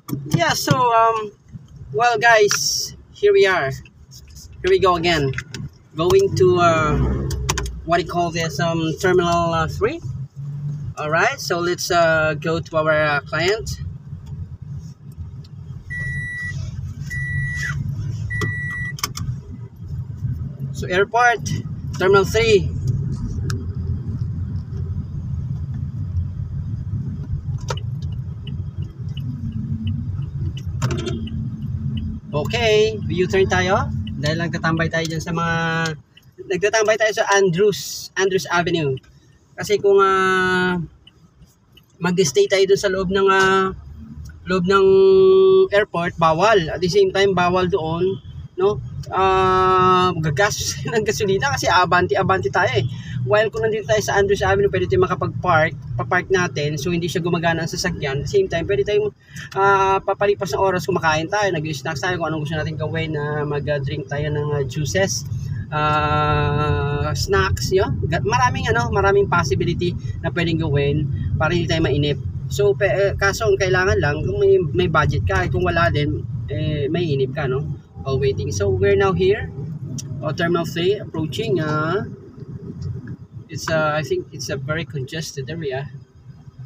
Yeah, so well guys, here we are. Here we go again. Going to what do you call this terminal 3. All right, so let's go to our client. So airport terminal 3. Okay, U-turn tayo. Dahil nagtatambay tayo dyan sa mga nagtatambay tayo sa Andrews Avenue. Kasi kung mag-stay tayo dun sa loob ng airport, bawal. At the same time, bawal doon, no? Gagastos ng gasolina kasi abanti tayo eh. While kung nandito tayo sa Andrews Avenue, pwede tayong papark natin, so hindi siya gumagana ang sasakyan. At the same time, pwede tayong papalipas ng oras, kumakain tayo, nag-snacks tayo, kung anong gusto natin gawin, mag-drink tayo ng juices, snacks, maraming possibility na pwedeng gawin para hindi tayo mainip. So kaso ang kailangan lang kung may budget ka, kung wala din may inip ka, no, while waiting. So we're now here terminal 3 approaching. It's I think it's a very congested area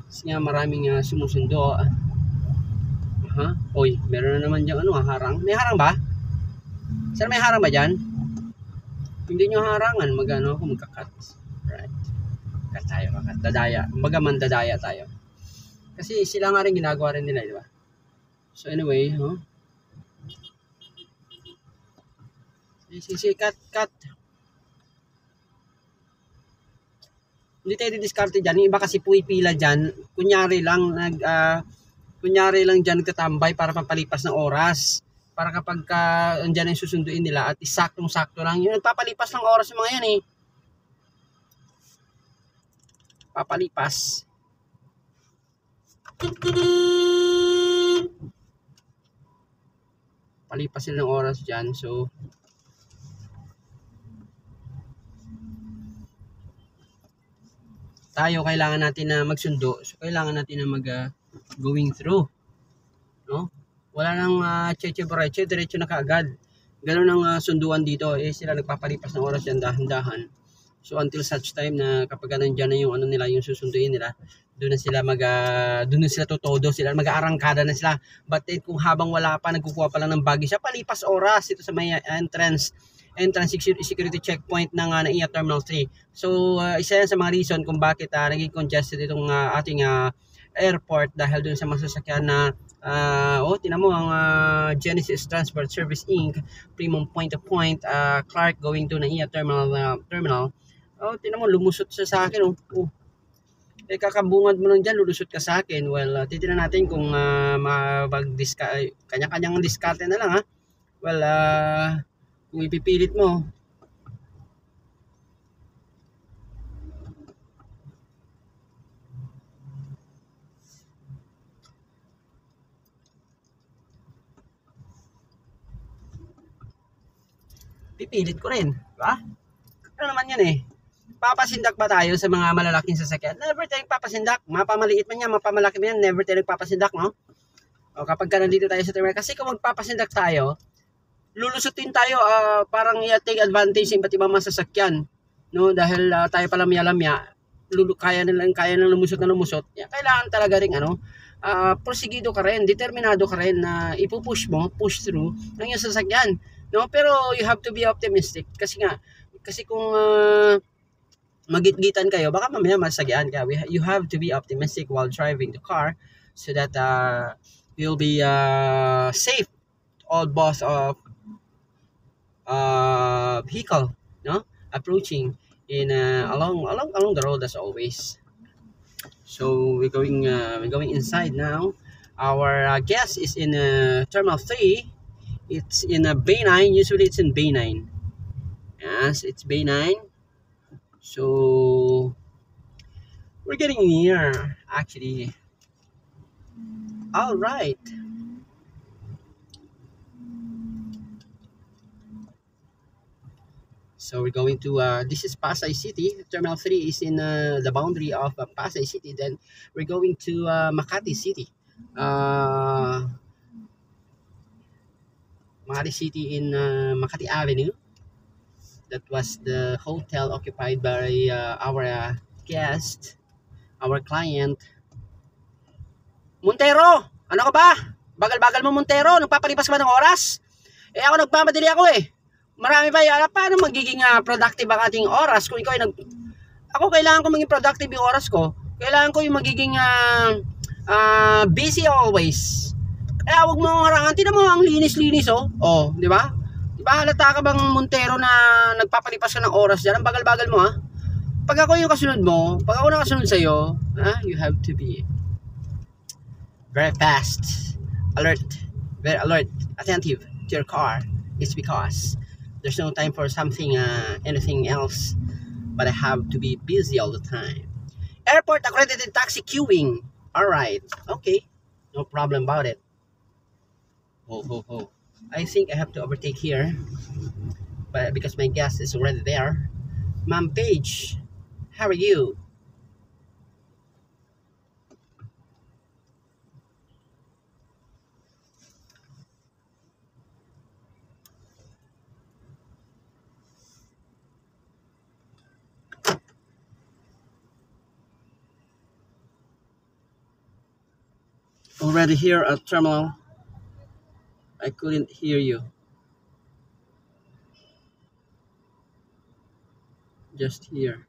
kasi nga maraming sumusundo. Oy, meron na naman dyan harang. May harang ba? Sir, may harang ba dyan? Hindi nyo harangan kung magkakat. Right, kat tayo, dadaya, mandadaya tayo. Kasi sila nga rin ginagawa rin nila, di ba? So anyway, cut. Hindi tayo didiskarte dyan. Yung iba kasi pumipila dyan. Kunyari lang dyan nagtatambay para pampalipas ng oras. Para kapag andyan yung susunduin nila at isaktong-sakto lang. Yun, nagpapalipas ng oras yung mga yan eh. Papalipas. Palipas sila ng oras dyan. So tayo kailangan natin na magsundo. So kailangan natin na going through, no? Wala nang cheche-breche, diretso na kaagad. Ganun ang sunduan dito. Sila nagpapalipas ng oras yan dahan-dahan. So until such time na kapag nandiyan na yung nila, yung susunduin nila, doon na sila totodo, sila mag-aarangkada na sila. But kung habang wala pa, nagkukuha pa lang ng bagay siya, palipas oras ito sa may entrance security checkpoint ng NAIA Terminal 3. So isa yan sa mga reason kung bakit naging congested itong ating airport dahil doon sa masasakyan na tinan mo ang Genesis Transport Service Inc. Premium point-to-point Clark going to NAIA Terminal. Tinan mo, lumusot siya sa akin. Kakabungad mo lang dyan, lulusot ka sa akin. Well, titignan natin kung kanya-kanyang diskarte na lang, ha. Well, kung ipipilit mo, pipilit ko rin, diba? Ano naman yan eh. Papasindak ba tayo sa mga malalaking sasakyan? Never tayo papasindak. Mapamaliit man yan, mapamalaki man yan, never tayo papasindak, no? O kapag ka nandito tayo sa terminal, kasi kung magpapasindak tayo, lulusutin tayo, parang i-take advantage ng iba't ibang masasakyan, no? Dahil tayo pala lamya, kaya nang lumusot. Kailangan talaga ring porsigido ka rin, determinado ka rin na push through ng iyong sasakyan, no? Pero you have to be optimistic kasi kung magitgitan kayo, baka mamaya masagyan ka. You have to be optimistic while driving the car so that you'll be safe all both of vehicle, no, approaching in along the road as always. So we're going inside now. Our guest is in Terminal 3. It's in Bay 9. Usually it's in Bay 9. Yes, it's Bay 9. So we're getting near, actually. All right. So we're going to, this is Pasay City. Terminal 3 is in the boundary of Pasay City. Then we're going to Makati City. Makati City in Makati Avenue. That was the hotel occupied by our guest, our client. Montero! Ano ka ba? Bagal-bagal mo, Montero. Nagpapalipas ka ba ng oras? Eh ako nagmamadali ako eh. Marami pa yan. Paano magiging productive ang ating oras kung ikaw ay Ako kailangan ko maging productive yung oras ko. Kailangan ko yung magiging busy always. Kaya huwag mo harangan. Tingnan mo ang linis-linis oh. Oh, di ba? Di ba halata ka bang, Montero, na nagpapalipas ka ng oras dyan? Ang bagal-bagal mo ha. Pag ako yung kasunod mo, pag ako nakasunod sa'yo, you have to be very fast, alert, very alert, attentive to your car. It's because there's no time for something, anything else, but I have to be busy all the time. Airport accredited taxi queuing. Alright, okay, no problem about it. Oh. I think I have to overtake here, but because my guest is already there. Ma'am Paige, how are you? Already here at terminal. I couldn't hear you. Just here.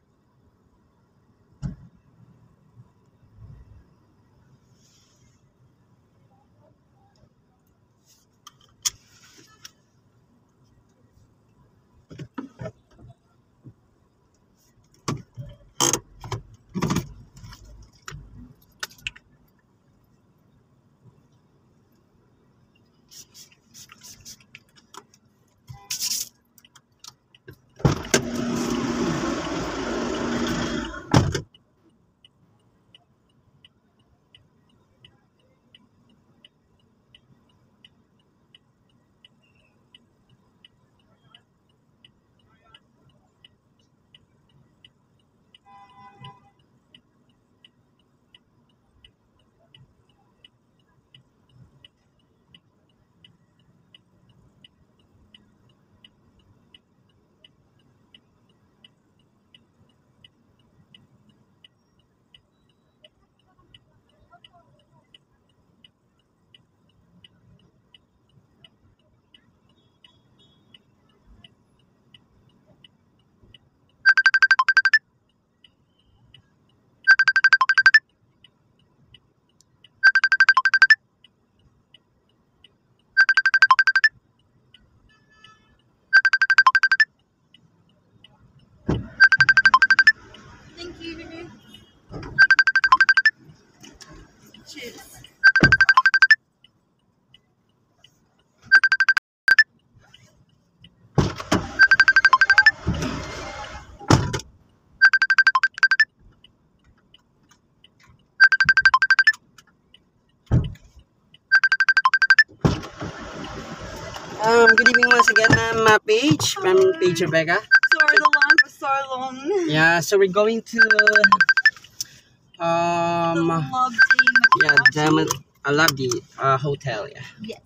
Good evening once again, Ma'am Paige, from Paige Rebecca. Sorry, the line was so long. Yeah, so we're going to The Lovely yeah, Macati. I love the hotel. Yeah. Yes.